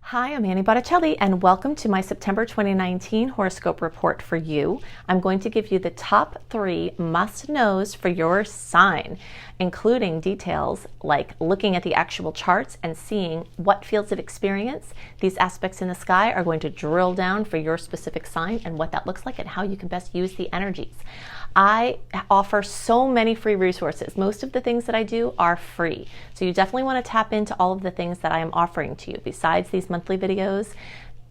Hi, I'm Annie Botticelli, and welcome to my September 2019 horoscope report for you. I'm going to give you the top 3 must-knows for your sign, including details like looking at the actual charts and seeing what fields of experience these aspects in the sky are going to drill down for your specific sign and what that looks like and how you can best use the energies. I offer so many free resources. Most of the things that I do are free. So you definitely want to tap into all of the things that I am offering to you. Besides these monthly videos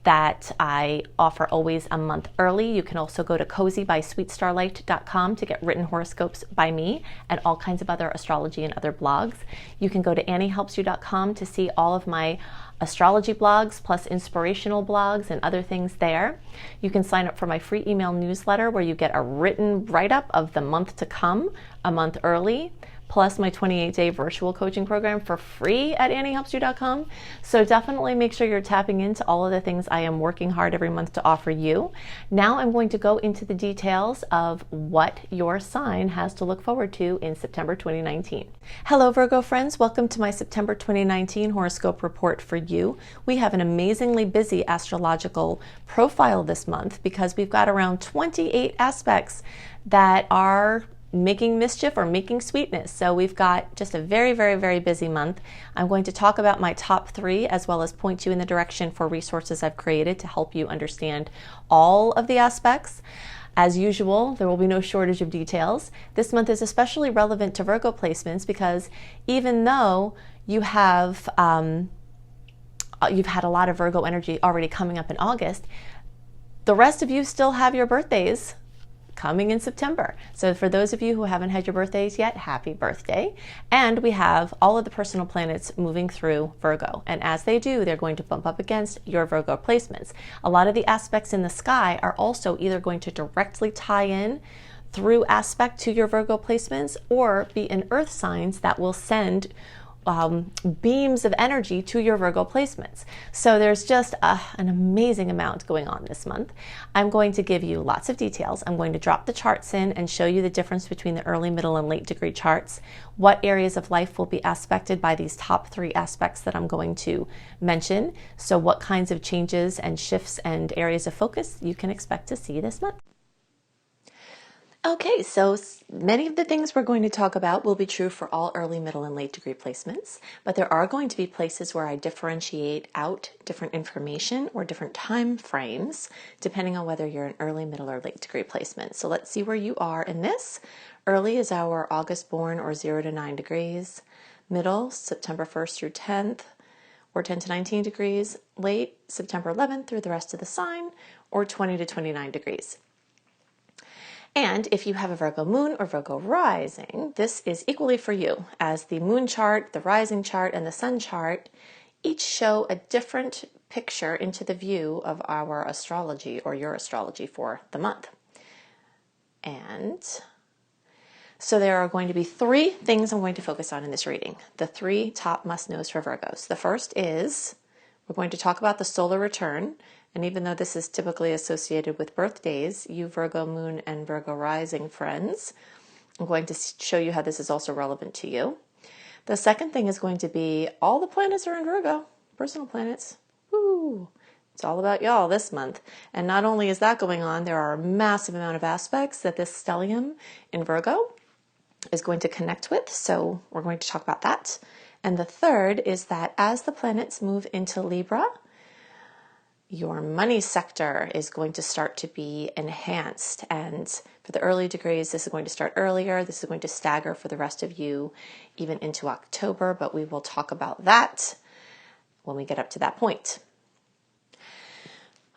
that I offer always a month early, you can also go to cozybysweetstarlight.com to get written horoscopes by me and all kinds of other astrology and other blogs. You can go to anniehelpsyou.com to see all of my astrology blogs plus inspirational blogs and other things there. You can sign up for my free email newsletter where you get a written write-up of the month to come a month early, plus my 28-day virtual coaching program for free at anniehelpsyou.com. So definitely make sure you're tapping into all of the things I am working hard every month to offer you. Now I'm going to go into the details of what your sign has to look forward to in September 2019. Hello Virgo friends, welcome to my September 2019 horoscope report for you. We have an amazingly busy astrological profile this month because we've got around 28 aspects that are making mischief or making sweetness. So we've got just a very, very, very busy month. I'm going to talk about my top 3 as well as point you in the direction for resources I've created to help you understand all of the aspects. As usual, there will be no shortage of details. This month is especially relevant to Virgo placements because even though you've had a lot of Virgo energy already coming up in August, the rest of you still have your birthdays coming in September. So for those of you who haven't had your birthdays yet, happy birthday. And we have all of the personal planets moving through Virgo. And as they do, they're going to bump up against your Virgo placements. A lot of the aspects in the sky are also either going to directly tie in through aspect to your Virgo placements or be in earth signs that will send beams of energy to your Virgo placements. So there's just an amazing amount going on this month. I'm going to give you lots of details. I'm going to drop the charts in and show you the difference between the early, middle, and late degree charts, what areas of life will be aspected by these top 3 aspects that I'm going to mention, so what kinds of changes and shifts and areas of focus you can expect to see this month. Okay, so many of the things we're going to talk about will be true for all early, middle, and late degree placements, but there are going to be places where I differentiate out different information or different time frames, depending on whether you're an early, middle, or late degree placement. So let's see where you are in this. Early is our August born or 0 to 9 degrees. Middle, September 1st through 10th, or 10 to 19 degrees. Late, September 11th through the rest of the sign, or 20 to 29 degrees. And if you have a Virgo moon or Virgo rising, this is equally for you, as the moon chart, the rising chart, and the sun chart each show a different picture into the view of our astrology or your astrology for the month. And so there are going to be 3 things I'm going to focus on in this reading, the 3 top must-knows for Virgos. The first is we're going to talk about the solar return. And even though this is typically associated with birthdays, you Virgo moon and Virgo rising friends, I'm going to show you how this is also relevant to you. The second thing is going to be all the planets are in Virgo, personal planets. Woo! It's all about y'all this month. And not only is that going on, there are a massive amount of aspects that this stellium in Virgo is going to connect with. So we're going to talk about that. And the third is that as the planets move into Libra, your money sector is going to start to be enhanced. And for the early degrees, this is going to start earlier. This is going to stagger for the rest of you even into October, but we will talk about that when we get up to that point.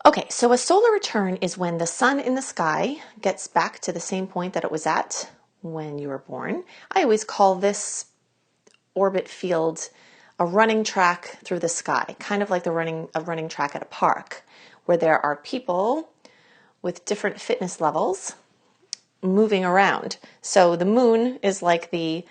Okay, so a solar return is when the sun in the sky gets back to the same point that it was at when you were born. I always call this orbit field a running track through the sky, kind of like a running track at a park, where there are people with different fitness levels moving around. So the moon is like the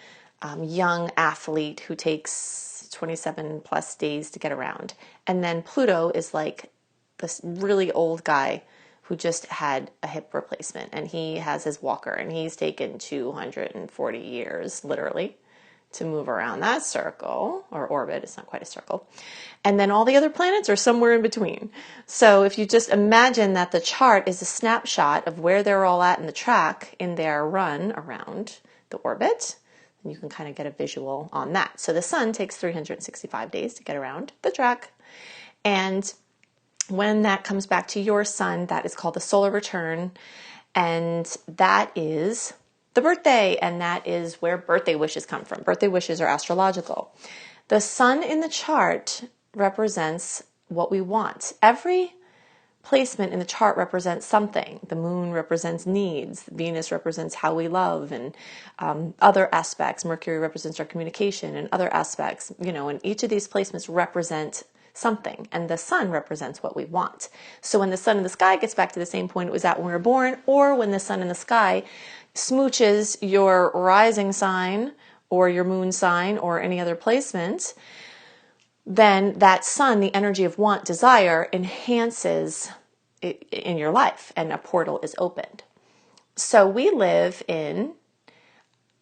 young athlete who takes 27 plus days to get around. And then Pluto is like this really old guy who just had a hip replacement, and he has his walker, and he's taken 240 years, literally, to move around that circle or orbit. It's not quite a circle. And then all the other planets are somewhere in between. So if you just imagine that the chart is a snapshot of where they're all at in the track in their run around the orbit, then you can kind of get a visual on that. So the sun takes 365 days to get around the track. And when that comes back to your sun, that is called the solar return. And that is the birthday, and that is where birthday wishes come from. Birthday wishes are astrological. The sun in the chart represents what we want. Every placement in the chart represents something. The moon represents needs. Venus represents how we love and other aspects. Mercury represents our communication and other aspects. And each of these placements represent something, and the sun represents what we want. So when the sun in the sky gets back to the same point it was at when we were born, or when the sun in the sky smooches your rising sign or your moon sign or any other placement, then that sun, the energy of want, desire, enhances it in your life, and a portal is opened. So we live in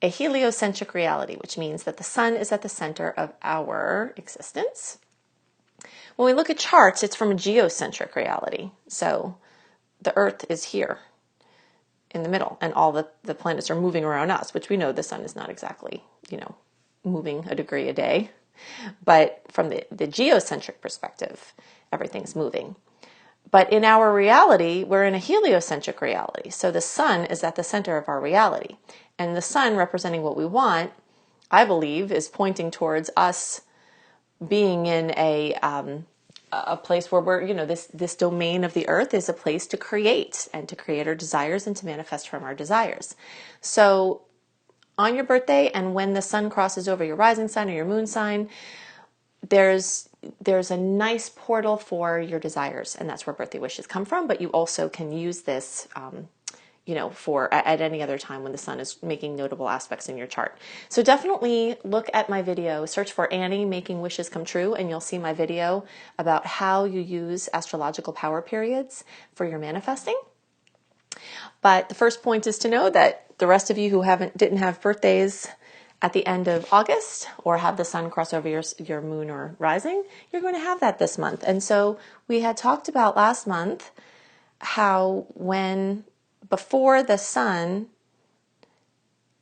a heliocentric reality, which means that the sun is at the center of our existence. When we look at charts, it's from a geocentric reality. So the Earth is here in the middle, and all the planets are moving around us, which we know the sun is not exactly, moving a degree a day. But from the geocentric perspective, everything's moving. But in our reality, we're in a heliocentric reality. So the sun is at the center of our reality. And the sun, representing what we want, I believe, is pointing towards us being in a place where we're, this domain of the earth is a place to create our desires and to manifest from our desires. So on your birthday, and when the sun crosses over your rising sign or your moon sign, there's a nice portal for your desires, and that's where birthday wishes come from. But you also can use this for at any other time when the sun is making notable aspects in your chart. So definitely look at my video, search for Annie Making Wishes Come True, and you'll see my video about how you use astrological power periods for your manifesting. But the first point is to know that the rest of you who didn't have birthdays at the end of August or have the sun cross over your moon or rising, you're going to have that this month. And so we had talked about last month how before the sun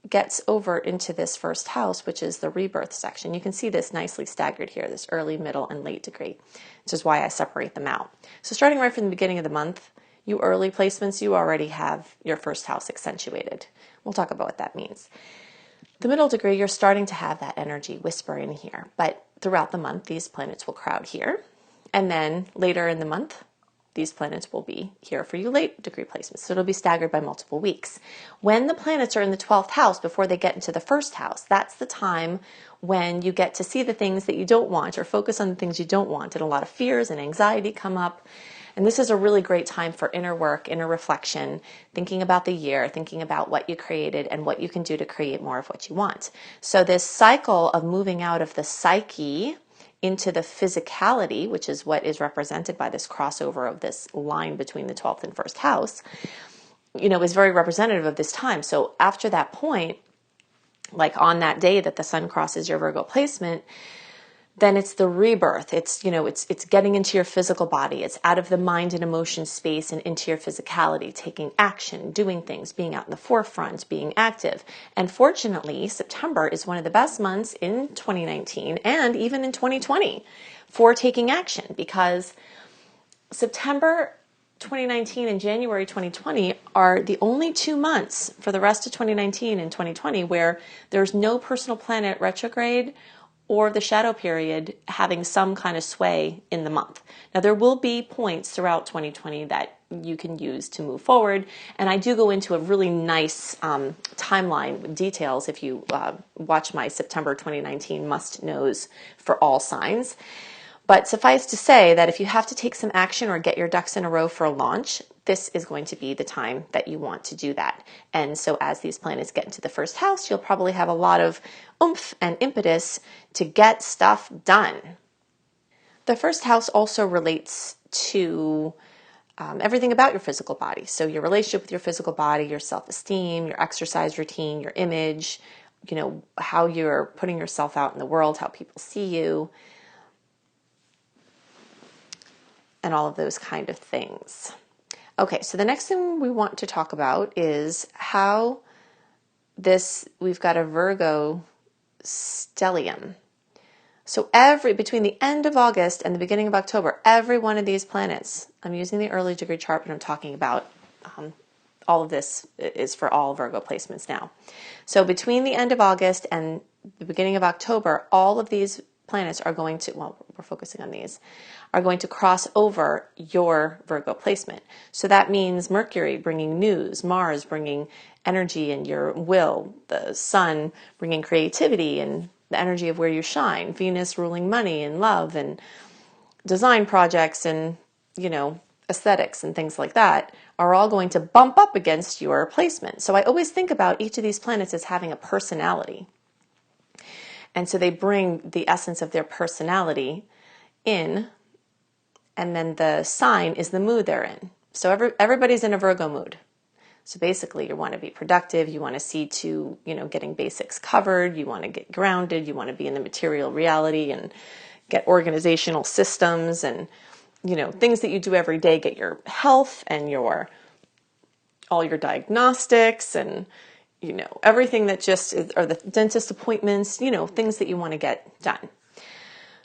gets over into this first house, which is the rebirth section, you can see this nicely staggered here, this early, middle, and late degree, which is why I separate them out. So starting right from the beginning of the month, you early placements, you already have your first house accentuated. We'll talk about what that means. The middle degree, you're starting to have that energy whisper in here, but throughout the month, these planets will crowd here. And then later in the month, these planets will be here for you late degree placements. So it'll be staggered by multiple weeks. When the planets are in the 12th house before they get into the first house, that's the time when you get to see the things that you don't want or focus on the things you don't want. And a lot of fears and anxiety come up. And this is a really great time for inner work, inner reflection, thinking about the year, thinking about what you created and what you can do to create more of what you want. So this cycle of moving out of the psyche into the physicality, which is what is represented by this crossover of this line between the 12th and first house, is very representative of this time. So after that point, like on that day that the sun crosses your Virgo placement, then it's the rebirth. It's getting into your physical body. It's out of the mind and emotion space and into your physicality, taking action, doing things, being out in the forefront, being active. And fortunately, September is one of the best months in 2019 and even in 2020 for taking action, because September 2019 and January 2020 are the only 2 months for the rest of 2019 and 2020 where there's no personal planet retrograde or the shadow period having some kind of sway in the month. Now, there will be points throughout 2020 that you can use to move forward, and I do go into a really nice timeline with details if you watch my September 2019 must-knows for all signs. But suffice to say that if you have to take some action or get your ducks in a row for a launch, this is going to be the time that you want to do that. And so as these planets get into the first house, you'll probably have a lot of oomph and impetus to get stuff done. The first house also relates to everything about your physical body. So your relationship with your physical body, your self-esteem, your exercise routine, your image, you know, how you're putting yourself out in the world, how people see you, and all of those kind of things. Okay, so the next thing we want to talk about is how we've got a Virgo stellium. So between the end of August and the beginning of October, every one of these planets, I'm using the early degree chart, but I'm talking about all of this is for all Virgo placements now. So between the end of August and the beginning of October, all of these planets are going to, well, we're focusing on these, are going to cross over your Virgo placement. So that means Mercury bringing news, Mars bringing energy and your will, the Sun bringing creativity and the energy of where you shine, Venus ruling money and love and design projects and, you know, aesthetics and things like that are all going to bump up against your placement. So I always think about each of these planets as having a personality. And so they bring the essence of their personality in, and then the sign is the mood they're in. So everybody's in a Virgo mood. So basically you want to be productive, you want to see to, you know, getting basics covered, you want to get grounded, you want to be in the material reality and get organizational systems and, you know, things that you do every day, get your health and all your diagnostics and, you know, everything that just is, or the dentist appointments, you know, things that you want to get done.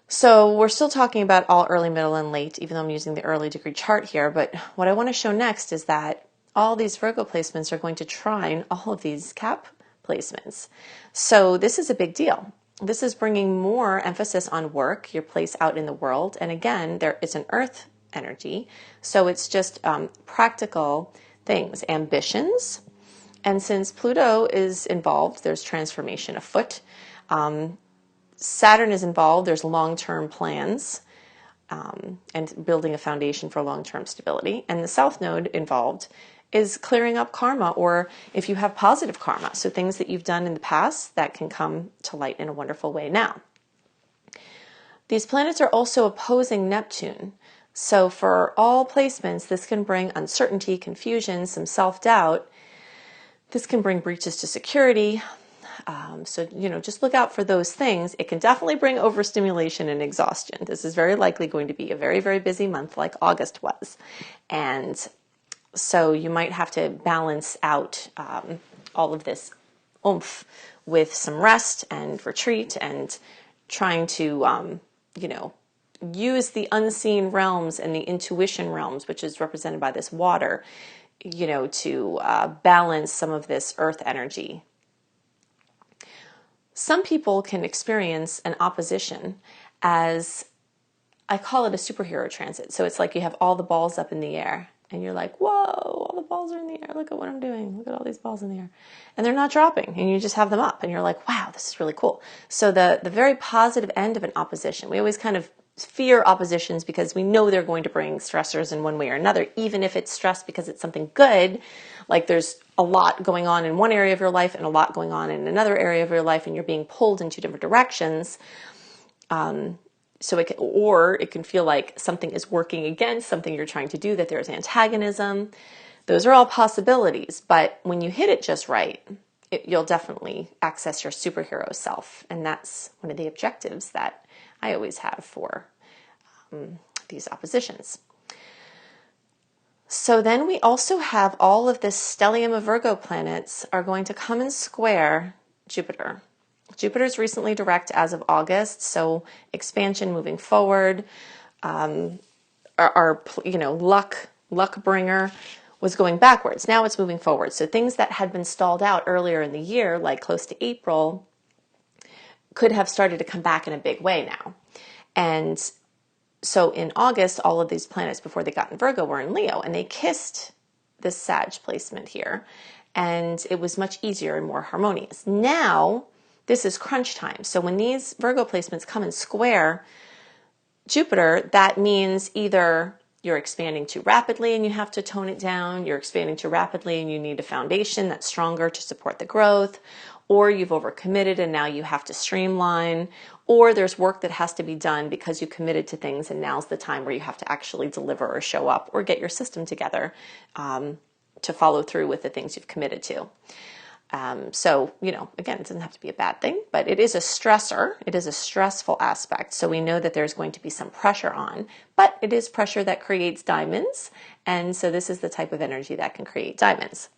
So we're still talking about all early, middle, and late, even though I'm using the early degree chart here. But what I want to show next is that all these Virgo placements are going to trine all of these Cap placements. So this is a big deal. This is bringing more emphasis on work, your place out in the world. And again, it's an earth energy. So it's just practical things, ambitions. And since Pluto is involved, there's transformation afoot. Saturn is involved, there's long-term plans and building a foundation for long-term stability. And the South Node involved is clearing up karma, or if you have positive karma, so things that you've done in the past that can come to light in a wonderful way now. These planets are also opposing Neptune. So for all placements, this can bring uncertainty, confusion, some self-doubt. This can bring breaches to security. So, you know, just look out for those things. It can definitely bring overstimulation and exhaustion. This is very likely going to be a very, very busy month like August was. And so you might have to balance out all of this oomph with some rest and retreat and trying to, you know, use the unseen realms and the intuition realms, which is represented by this water, you know, to balance some of this earth energy. Some people can experience an opposition as, I call it a superhero transit. So it's like you have all the balls up in the air and you're like, whoa, all the balls are in the air. Look at what I'm doing. Look at all these balls in the air. And they're not dropping and you just have them up and you're like, wow, this is really cool. So the very positive end of an opposition, we always kind of fear oppositions because we know they're going to bring stressors in one way or another, even if it's stress because it's something good, like there's a lot going on in one area of your life and a lot going on in another area of your life and you're being pulled in two different directions. So it can feel like something is working against something you're trying to do, that there's antagonism. Those are all possibilities, but when you hit it just right, you'll definitely access your superhero self. And that's one of the objectives that I always have for these oppositions. So then we also have all of this stellium of Virgo planets are going to come and square Jupiter. Jupiter's recently direct as of August, so expansion moving forward. Our you know, luck bringer was going backwards. Now it's moving forward. So things that had been stalled out earlier in the year, like close to April, could have started to come back in a big way now. And so in August, all of these planets before they got in Virgo were in Leo, and they kissed this Sag placement here, and it was much easier and more harmonious. Now, this is crunch time. So when these Virgo placements come and square Jupiter, that means either you're expanding too rapidly and you have to tone it down, you're expanding too rapidly and you need a foundation that's stronger to support the growth, or you've overcommitted and now you have to streamline, or there's work that has to be done because you committed to things and now's the time where you have to actually deliver or show up or get your system together to follow through with the things you've committed to. So, again, it doesn't have to be a bad thing, but it is a stressor. It is a stressful aspect. So we know that there's going to be some pressure on, but it is pressure that creates diamonds. And so this is the type of energy that can create diamonds.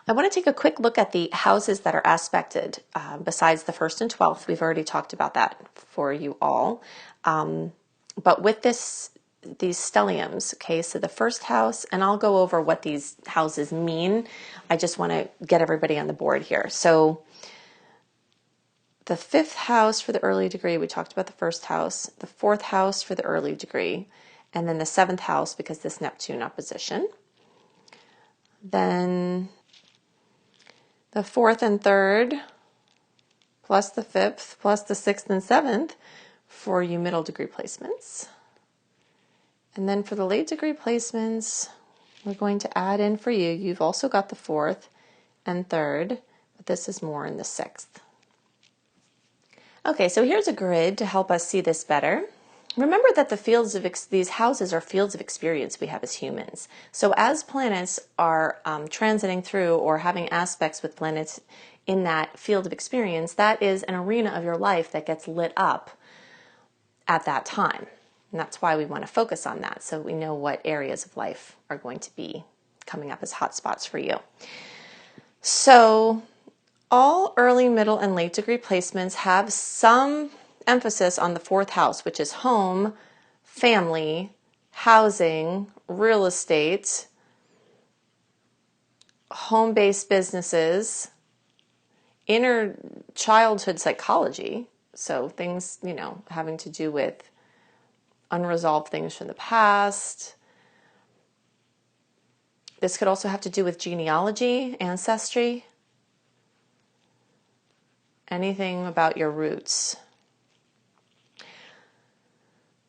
I want to take a quick look at the houses that are aspected besides the 1st and 12th. We've already talked about that for you all. But with these stelliums, okay, so the first house, and I'll go over what these houses mean. I just want to get everybody on the board here. So the 5th house for the early degree, we talked about the 1st house, the 4th house for the early degree, and then the 7th house because this Neptune opposition. Then the 4th and 3rd, plus the 5th, plus the 6th and 7th for you middle degree placements. And then for the late degree placements, we're going to add in for you, you've also got the 4th and 3rd, but this is more in the 6th. Okay, so here's a grid to help us see this better. Remember that the fields of these houses are fields of experience we have as humans. So as planets are transiting through or having aspects with planets in that field of experience, that is an arena of your life that gets lit up at that time. And that's why we want to focus on that, so we know what areas of life are going to be coming up as hotspots for you. So all early, middle, and late degree placements have some emphasis on the 4th house, which is home, family, housing, real estate, home-based businesses, inner childhood psychology, so things, having to do with unresolved things from the past. This could also have to do with genealogy, ancestry, anything about your roots.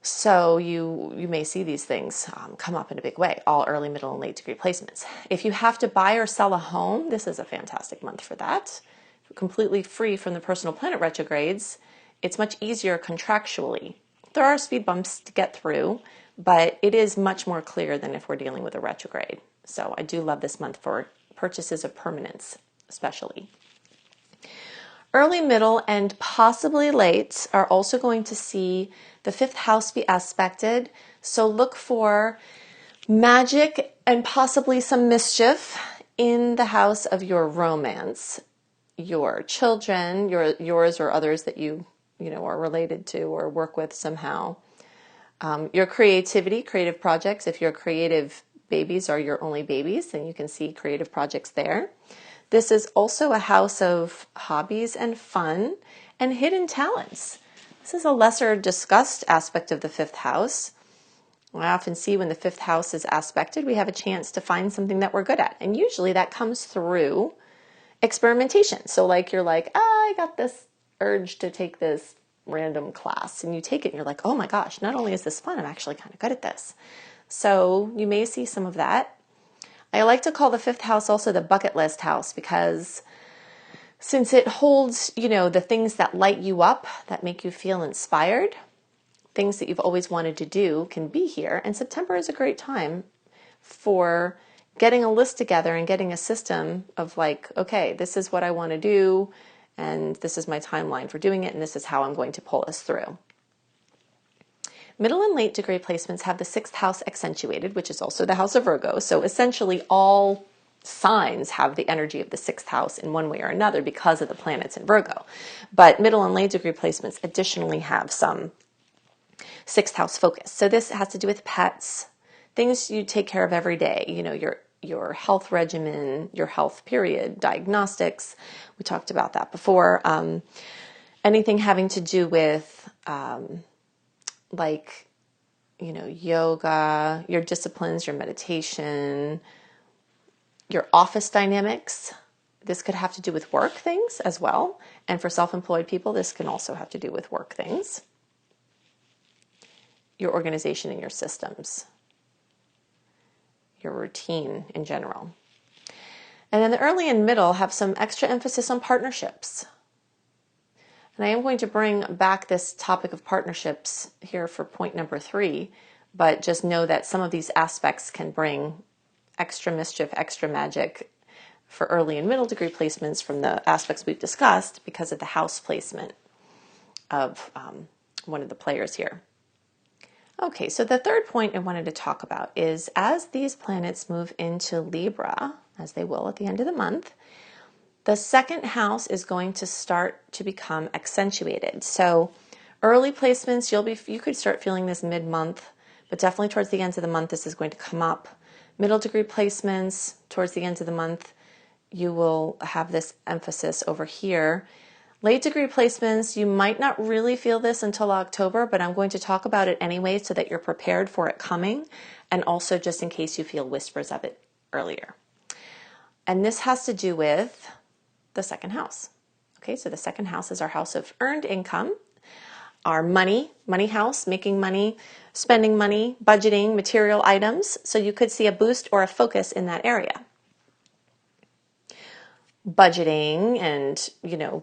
So you may see these things come up in a big way, all early, middle, and late degree placements. If you have to buy or sell a home, this is a fantastic month for that. Completely free from the personal planet retrogrades, it's much easier contractually. There are speed bumps to get through, but it is much more clear than if we're dealing with a retrograde. So I do love this month for purchases of permanence, especially. Early, middle, and possibly late are also going to see the 5th house be aspected. So look for magic and possibly some mischief in the house of your romance, your children, yours or others that you are related to or work with somehow. Your creativity, creative projects. If your creative babies are your only babies, then you can see creative projects there. This is also a house of hobbies and fun and hidden talents. This is a lesser discussed aspect of the 5th house. I often see when the 5th house is aspected, we have a chance to find something that we're good at. And usually that comes through experimentation. So like you're like, I got this urge to take this random class, and you take it and you're like, oh my gosh, not only is this fun, I'm actually kind of good at this. So you may see some of that. I like to call the 5th house also the bucket list house, because since it holds, the things that light you up, that make you feel inspired, things that you've always wanted to do can be here. And September is a great time for getting a list together and getting a system of like, okay, this is what I want to do, and this is my timeline for doing it, and this is how I'm going to pull us through. Middle and late degree placements have the 6th house accentuated, which is also the house of Virgo. So essentially all signs have the energy of the 6th house in one way or another because of the planets in Virgo. But middle and late degree placements additionally have some 6th house focus. So this has to do with pets, things you take care of every day, your health regimen, your health period, diagnostics. We talked about that before. Anything having to do with yoga, your disciplines, your meditation, your office dynamics. This could have to do with work things as well. And for self-employed people, this can also have to do with work things. Your organization and your systems, your routine in general. And then the early and middle have some extra emphasis on partnerships. And I am going to bring back this topic of partnerships here for point number 3, but just know that some of these aspects can bring extra mischief, extra magic, for early and middle degree placements from the aspects we've discussed because of the house placement of one of the players here. Okay, so the third point I wanted to talk about is as these planets move into Libra, as they will at the end of the month, the second house is going to start to become accentuated. So early placements, you could start feeling this mid-month, but definitely towards the end of the month, this is going to come up. Middle degree placements, towards the end of the month, you will have this emphasis over here. Late degree placements, you might not really feel this until October, but I'm going to talk about it anyway so that you're prepared for it coming, and also just in case you feel whispers of it earlier. And this has to do with the second house. Okay, so the second house is our house of earned income, our money house, making money, spending money, budgeting, material items. So you could see a boost or a focus in that area. Budgeting and,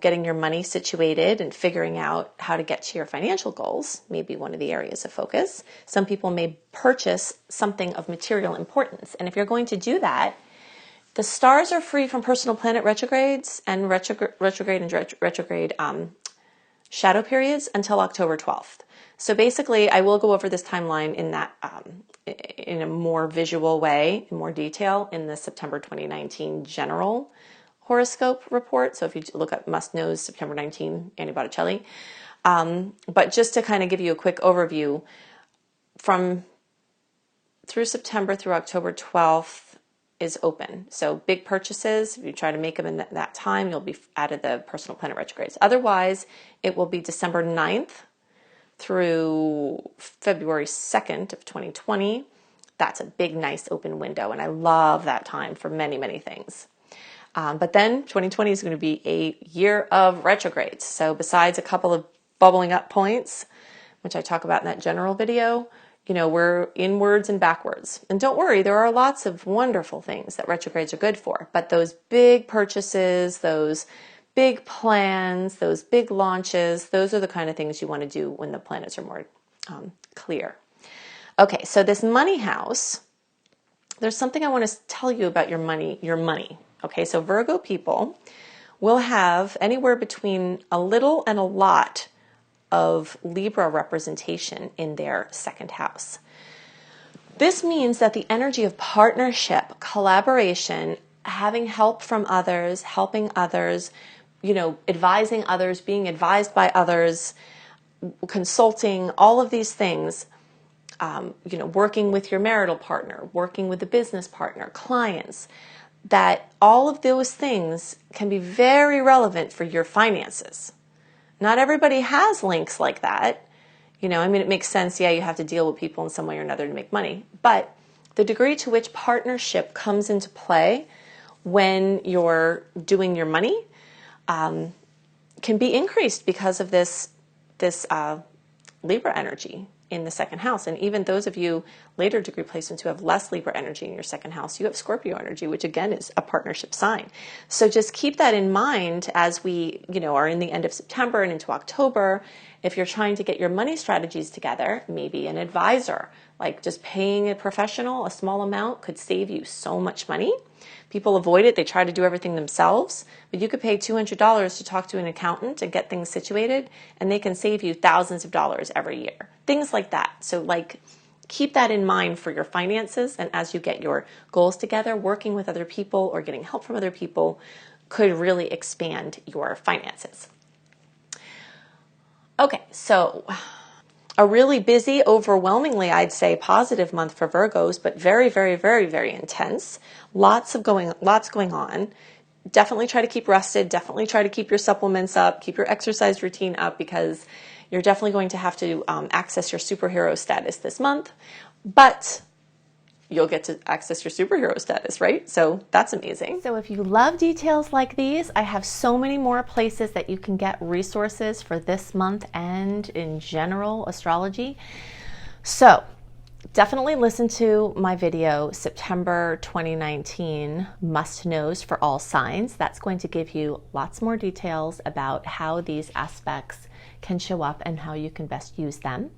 getting your money situated and figuring out how to get to your financial goals may be one of the areas of focus. Some people may purchase something of material importance. And if you're going to do that, the stars are free from personal planet retrogrades and retrograde shadow periods until October 12th. So basically, I will go over this timeline in that in a more visual way, in more detail, in the September 2019 general horoscope report. So if you look up Must Knows September 19, Annie Botticelli. But just to kind of give you a quick overview, through September through October 12th is open. So big purchases, if you try to make them in that time, you'll be out of the personal planet retrogrades. Otherwise, it will be December 9th through February 2nd of 2020. That's a big, nice open window. And I love that time for many, many things. But then 2020 is going to be a year of retrogrades. So besides a couple of bubbling up points, which I talk about in that general video, we're inwards and backwards. And don't worry, there are lots of wonderful things that retrogrades are good for. But those big purchases, those big plans, those big launches, those are the kind of things you want to do when the planets are more clear. Okay, so this money house, there's something I want to tell you about your money. Okay, so Virgo people will have anywhere between a little and a lot of Libra representation in their second house. This means that the energy of partnership, collaboration, having help from others, helping others, advising others, being advised by others, consulting, all of these things, working with your marital partner, working with the business partner, clients, that all of those things can be very relevant for your finances. Not everybody has links like that. It makes sense. Yeah, you have to deal with people in some way or another to make money. But the degree to which partnership comes into play when you're doing your money can be increased because of this Libra energy in the second house. And even those of you later degree placements who have less Libra energy in your second house, you have Scorpio energy, which again is a partnership sign. So just keep that in mind as we, are in the end of September and into October. If you're trying to get your money strategies together, maybe an advisor, like just paying a professional a small amount could save you so much money. People avoid it. They try to do everything themselves, but you could pay $200 to talk to an accountant and get things situated, and they can save you thousands of dollars every year. Things like that. So keep that in mind for your finances, and as you get your goals together, working with other people or getting help from other people could really expand your finances. Okay, so a really busy, overwhelmingly, I'd say, positive month for Virgos, but very, very, very, very intense. Lots going on. Definitely try to keep rested. Definitely try to keep your supplements up. Keep your exercise routine up, because you're definitely going to have to access your superhero status this month. But you'll get to access your superhero status, right? So that's amazing. So if you love details like these, I have so many more places that you can get resources for this month and in general astrology. So definitely listen to my video, September 2019 Must Knows for All Signs. That's going to give you lots more details about how these aspects can show up and how you can best use them.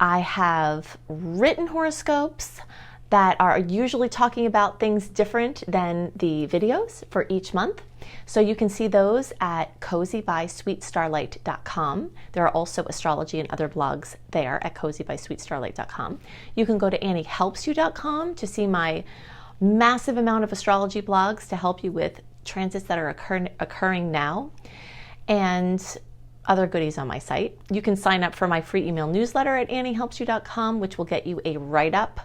I have written horoscopes that are usually talking about things different than the videos for each month. So you can see those at cozybysweetstarlight.com. There are also astrology and other blogs there at cozybysweetstarlight.com. You can go to anniehelpsyou.com to see my massive amount of astrology blogs to help you with transits that are occurring now, and other goodies on my site. You can sign up for my free email newsletter at anniehelpsyou.com, which will get you a write-up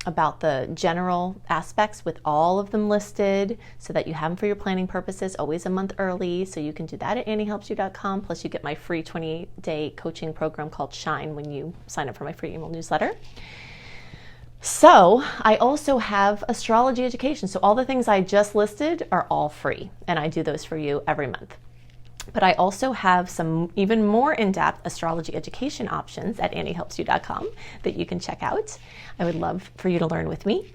about the general aspects with all of them listed so that you have them for your planning purposes, always a month early. So you can do that at anniehelpsyou.com. Plus you get my free 28-day coaching program called Shine when you sign up for my free email newsletter. So I also have astrology education. So all the things I just listed are all free, and I do those for you every month. But I also have some even more in-depth astrology education options at anniehelpsyou.com that you can check out. I would love for you to learn with me.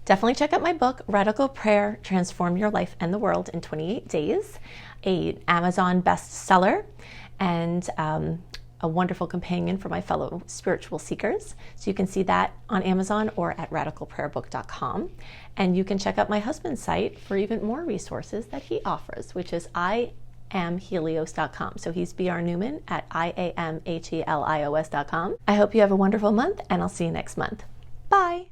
Definitely check out my book, Radical Prayer, Transform Your Life and the World in 28 Days, an Amazon bestseller, and a wonderful companion for my fellow spiritual seekers. So you can see that on Amazon or at radicalprayerbook.com. And you can check out my husband's site for even more resources that he offers, which is iamhelios.com. So he's B.R. Newman at iamhelios.com. I hope you have a wonderful month, and I'll see you next month. Bye.